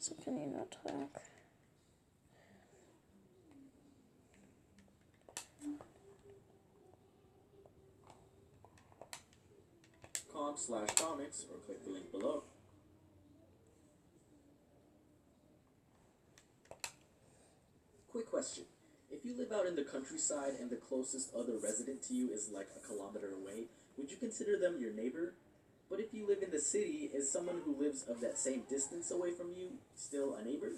So can you not talk? .com/comics or click the link below. Quick question. If you live out in the countryside and the closest other resident to you is like a kilometer away, would you consider them your neighbor? But if you live in the city, is someone who lives of that same distance away from you still a neighbor?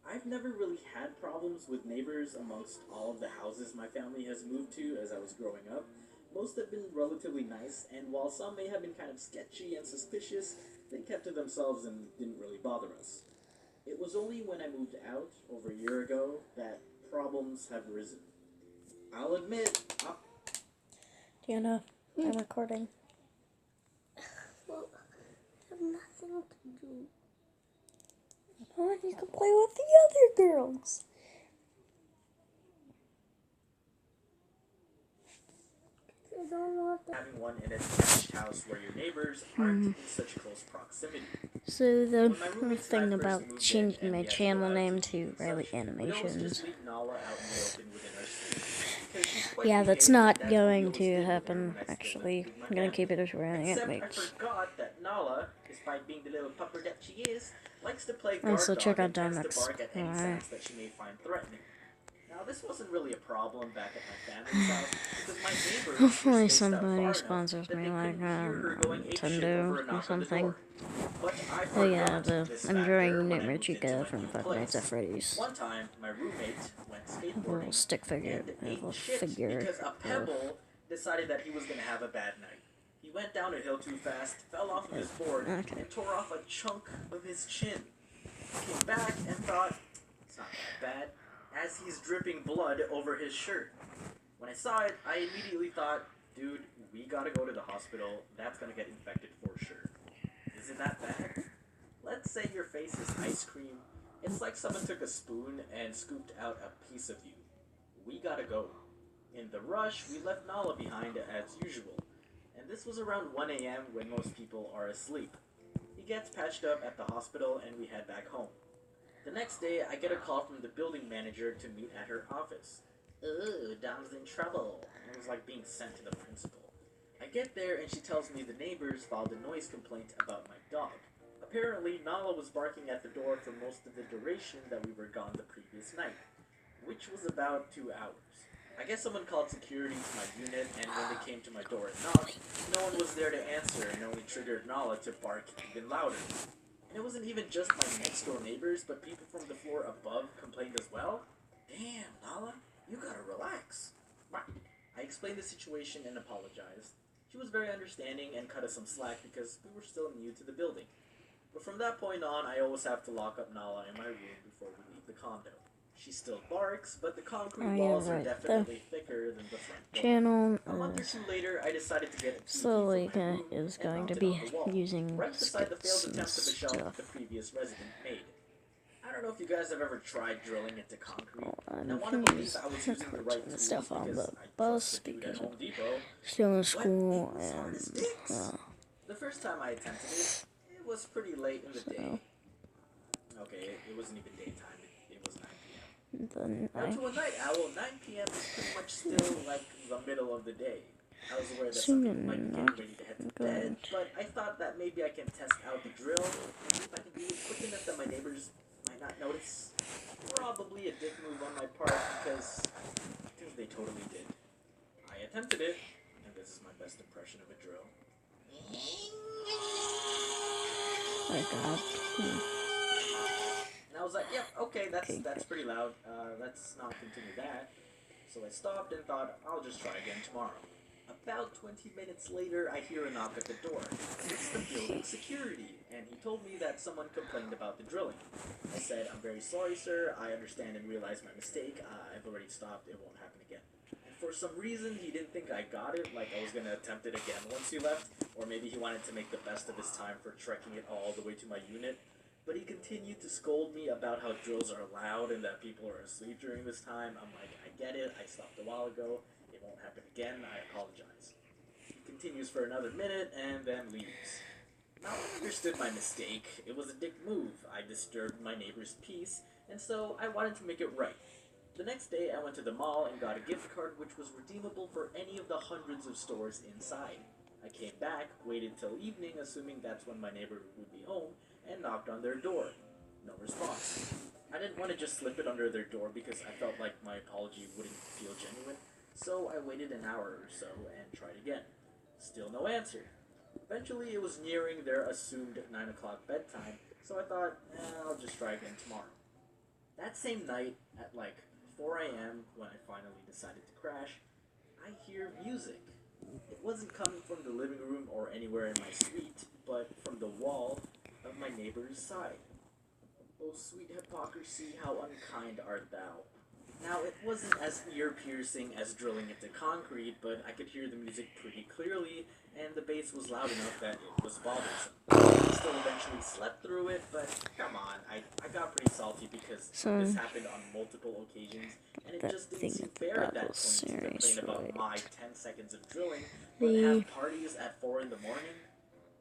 I've never really had problems with neighbors amongst all of the houses my family has moved to as I was growing up. Most have been relatively nice, and while some may have been kind of sketchy and suspicious, they kept to themselves and didn't really bother us. It was only when I moved out over a year ago that problems have risen. I'll admit, Diana, I'm recording. Well, I have nothing to do. Oh, you can play with the other girls. I don't know if having one in a detached house where your neighbors aren't in such close proximity. So the When my roommates thing and I first about moved in changing and my we had to channel go out name to to eat and Riley such, we'd always Animations. just leave Nala out in the open within our street. Because she's quite Yeah, that's behaved, and not that's what we going always to did with her happen, when I still lived actually. with my I'm gonna keep family. it as Riley Except I Animates. forgot that Nala, despite being the little pupper that she is, likes to play Also, guard check dog out and tends to Dimex. bark at any Alright. sounds that she may find threatening. Now, this wasn't really a problem back at my family's house because my neighbors were Hopefully spaced out somebody far sponsors enough that me, they like, couldn't hear her going apeshit Nintendo over a or knock on the something. door. But I Oh yeah, forgot this I'm factor drawing when I moved into n.chica my from new Five Nights place. at Freddy's. One time, my roommate went A little skateboarding stick figure, and a ate little shit figure because a of pebble decided that he was going to have a bad night. He went down a hill too fast, fell off of his board, Okay. and tore off a chunk of his chin. Came back and thought, it's not that bad, as he's dripping blood over his shirt. When I saw it, I immediately thought, dude, we gotta go to the hospital. That's gonna get infected for sure. Is it that bad? Let's say your face is ice cream. It's like someone took a spoon and scooped out a piece of you. We gotta go. In the rush, we left Nala behind as usual. And this was around 1 a.m. when most people are asleep. He gets patched up at the hospital and we head back home. The next day, I get a call from the building manager to meet at her office. Ugh, Dom's in trouble. It was like being sent to the principal. I get there and she tells me the neighbors filed a noise complaint about my dog. Apparently, Nala was barking at the door for most of the duration that we were gone the previous night, which was about 2 hours. I guess someone called security to my unit, and when they came to my door and knocked, no one was there to answer and only triggered Nala to bark even louder. And it wasn't even just my next door neighbors, but people from the floor above complained as well. Damn, Nala, you gotta relax. I explained the situation and apologized. She was very understanding and cut us some slack because we were still new to the building. But from that point on, I always have to lock up Nala in my room before we leave the condo. She still barks, but the concrete walls are definitely thicker than the front door. Channel A month or two later, I decided to get a key slowly for my room is and going mount to it be on the wall, using right beside the failed skits and attempt of a shelf stuff. the previous resident made. I don't know if you guys have ever tried drilling into concrete, and I I'm want to gonna believe use I was using the right the tools stuff on because the I bus trust the dude at because Home I'm Depot. still in But school it was hard as and sticks. The first time I attempted it, it was pretty late in the day. Okay, it wasn't even daytime, it was 9 p.m. then Now, to a night owl, 9 p.m. is pretty much still like the middle of the day. I was aware that some people might be getting ready to head to bed, but I thought that maybe I can test out the drill and see if I can do it quick enough that my neighbors might not notice. Probably a dick move on my part because they totally did. I attempted it, and this is my best impression of a drill. oh god. And I was like, yep, okay, that's pretty loud. Let's not continue that. So I stopped and thought, I'll just try again tomorrow. About 20 minutes later, I hear a knock at the door. It's the building security, and he told me that someone complained about the drilling. I said, I'm very sorry, sir. I understand and realize my mistake. I've already stopped. It won't happen again. And for some reason, he didn't think I got it, like I was going to attempt it again once he left, or maybe he wanted to make the best of his time for trekking it all the way to my unit. But he continued to scold me about how drills are loud and that people are asleep during this time. I'm like, I get it. I stopped a while ago. It won't happen again. I apologize. He continues for another minute and then leaves. Now I understood my mistake. It was a dick move. I disturbed my neighbor's peace, and so I wanted to make it right. The next day, I went to the mall and got a gift card which was redeemable for any of the hundreds of stores inside. I came back, waited till evening, assuming that's when my neighbor would be home, and knocked on their door. No response. I didn't want to just slip it under their door because I felt like my apology wouldn't feel genuine, so I waited an hour or so and tried again. Still no answer. Eventually, it was nearing their assumed 9 o'clock bedtime, so I thought, I'll just try again tomorrow. That same night, at like 4 a.m., when I finally decided to crash, I hear music. It wasn't coming from the living room or anywhere in my suite, but from the wall of my neighbor's side. Oh, sweet hypocrisy, how unkind art thou. Now, it wasn't as ear-piercing as drilling into concrete, but I could hear the music pretty clearly, and the bass was loud enough that it was bothersome. I still eventually slept through it, but come on, I got pretty salty because this happened on multiple occasions, and it just didn't seem fair at that point to complain about my 10 seconds of drilling, but have parties at 4 in the morning.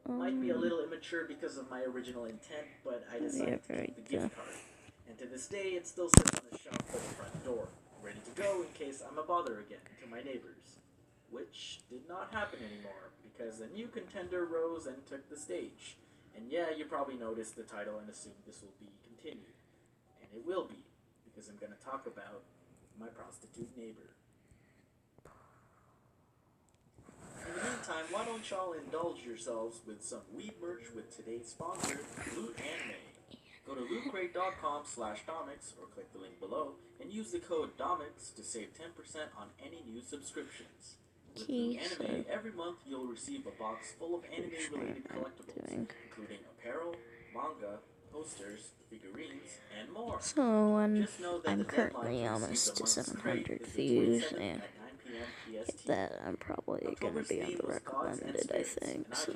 Might be a little immature because of my original intent, but I decided to keep the gift card. And to this day, it still sits on the shelf by the front door, ready to go in case I'm a bother again to my neighbors. Which did not happen anymore, because a new contender rose and took the stage. And yeah, you probably noticed the title and assumed this will be continued. And it will be, because I'm going to talk about my prostitute neighbor. In the meantime, why don't y'all indulge yourselves with some weed merch with today's sponsor, Loot Anime. Go to lootcrate.com/domics or click the link below and use the code DOMICS to save 10% on any new subscriptions. With Loot Anime, every month you'll receive a box full of anime-related collectibles, including apparel, manga, posters, figurines, and more. So I'm currently almost to 700 views, and that I'm probably going to be on the recommended, I think, so.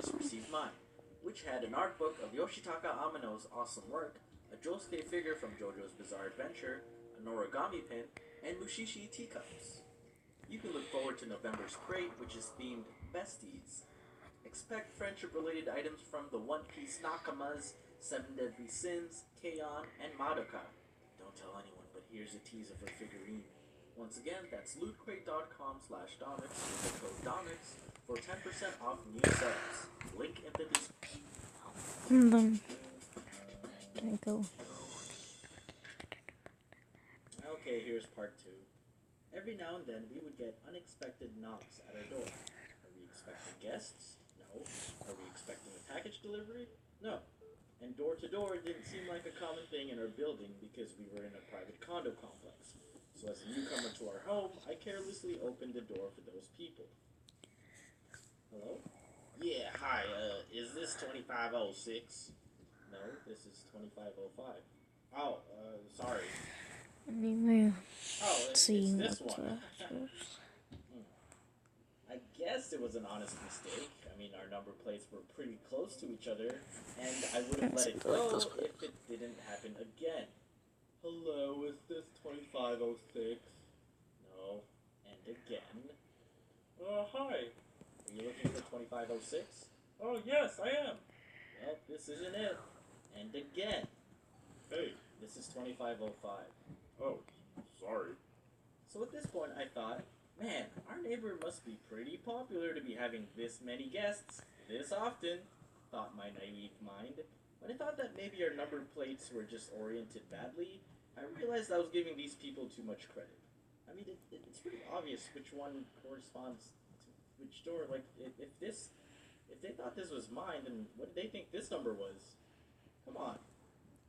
Which had an art book of Yoshitaka Amano's awesome work, a Josuke figure from JoJo's Bizarre Adventure, an origami pin, and Mushishi teacups. You can look forward to November's crate, which is themed Besties. Expect friendship-related items from the One Piece Nakamas, Seven Deadly Sins, Keion, and Madoka. Don't tell anyone, but here's a tease of her figurine. Once again, that's lootcrate.com/domics with the code DOMICS for 10% off new subs. Link in the description. Go. Okay, here's part 2. Every now and then, we would get unexpected knocks at our door. Are we expecting guests? No. Are we expecting a package delivery? No. And door to door didn't seem like a common thing in our building because we were in a private condo complex. So as a newcomer to our home, I carelessly opened the door for those people. Hello? Yeah, hi, is this 2506? No, this is 2505. Oh, sorry. Anyway, Oh, it's see this one. I guess it was an honest mistake. I mean, our number plates were pretty close to each other, and I would have let it go if it didn't happen again. Hello, is this 2506? No, and again. Hi. Are you looking for 2506? Oh, yes, I am. Well, this isn't it. And again. Hey, this is 2505. Oh, sorry. So at this point, I thought, man, our neighbor must be pretty popular to be having this many guests this often, thought my naive mind. When I thought that maybe our number plates were just oriented badly, I realized I was giving these people too much credit. I mean, it's pretty obvious which one corresponds to which door. Like, if they thought this was mine, then what did they think this number was? Come on.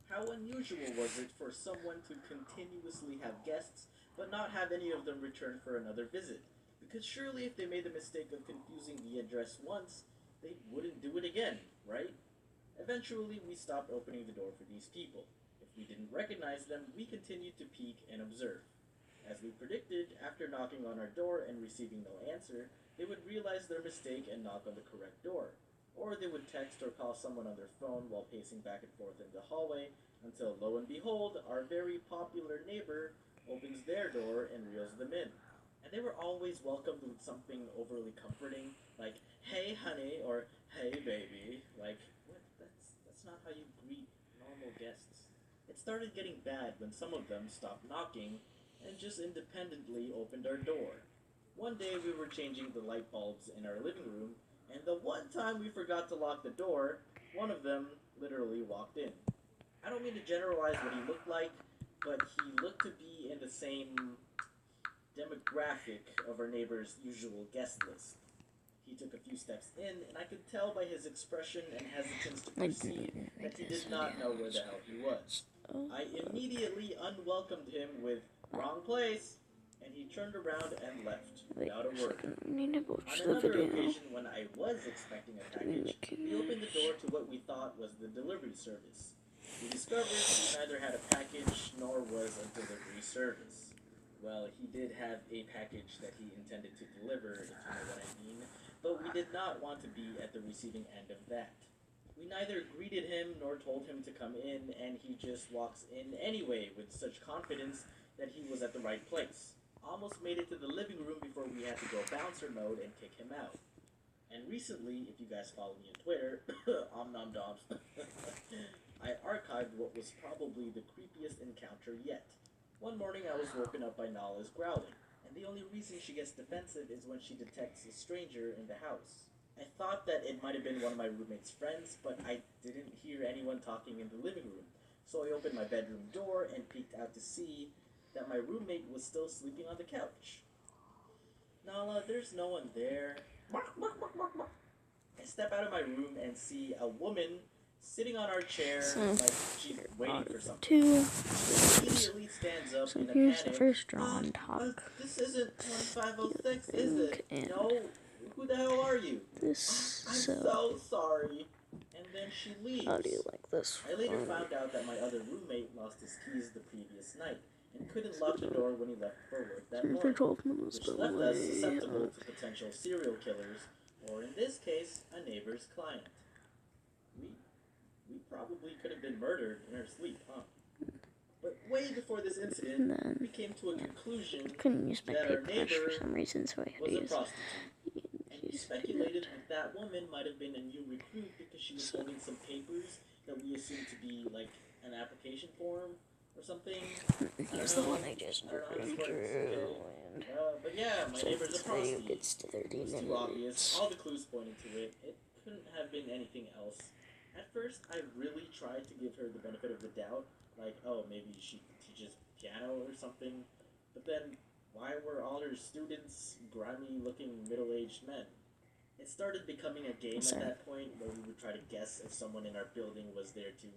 How unusual was it for someone to continuously have guests, but not have any of them return for another visit? Because surely if they made the mistake of confusing the address once, they wouldn't do it again, right? Eventually, we stopped opening the door for these people. If we didn't recognize them, we continued to peek and observe. As we predicted, after knocking on our door and receiving no answer, they would realize their mistake and knock on the correct door. Or they would text or call someone on their phone while pacing back and forth in the hallway, until lo and behold, our very popular neighbor opens their door and reels them in. And they were always welcomed with something overly comforting, like "Hey, honey" or "Hey, baby." Like, what? That's not how you greet normal guests. It started getting bad when some of them stopped knocking and just independently opened our door. One day we were changing the light bulbs in our living room, and the one time we forgot to lock the door, one of them literally walked in. I don't mean to generalize what he looked like, but he looked to be in the same demographic of our neighbor's usual guest list. He took a few steps in, and I could tell by his expression and hesitance to proceed that he did not know where the hell he was. I immediately unwelcomed him with "wrong place," and he turned around and left Wait without a a word. second, I need to watch On the another video. occasion, when I was expecting a package, we opened the door to what we thought was the delivery service. We discovered he neither had a package nor was a delivery service. Well, he did have a package that he intended to deliver, if you know what I mean, but we did not want to be at the receiving end of that. We neither greeted him nor told him to come in, and he just walks in anyway with such confidence that he was at the right place. Almost made it to the living room before we had to go bouncer mode and kick him out. And recently, if you guys follow me on Twitter, om nom doms, I archived what was probably the creepiest encounter yet. One morning I was woken up by Nala's growling, and the only reason she gets defensive is when she detects a stranger in the house. I thought that it might have been one of my roommate's friends, but I didn't hear anyone talking in the living room. So I opened my bedroom door and peeked out to see that my roommate was still sleeping on the couch. "Nala, there's no one there." I step out of my room and see a woman sitting on our chair like she's waiting for something. Two. She immediately stands up So in a here's the panic. first drawn talk. This isn't 2506, is it? And No? Who the hell are you? this. I'm So so sorry." And then she leaves. how do you like this? I later found out that my other roommate lost his keys the previous night and couldn't lock the door when he left for work that morning, 12 minutes which left us susceptible to potential serial killers, or in this case, a neighbor's client. We probably could have been murdered in our sleep, huh? But way before this incident, we came to a conclusion couldn't use my that our paper brush for neighbor some reason, so I had was to a use prostitute. And we speculated that woman might have been a new recruit because she was holding some papers that we assumed to be like an application form or something. Here's the one I just drew. But yeah, my neighbor's a prostitute. Gets to 30 It's too obvious. All the clues pointed to it. It couldn't have been anything else. At first, I really tried to give her the benefit of the doubt, like, oh, maybe she teaches piano or something. But then, why were all her students grimy-looking middle-aged men? It started becoming a game at that point where we would try to guess if someone in our building was there to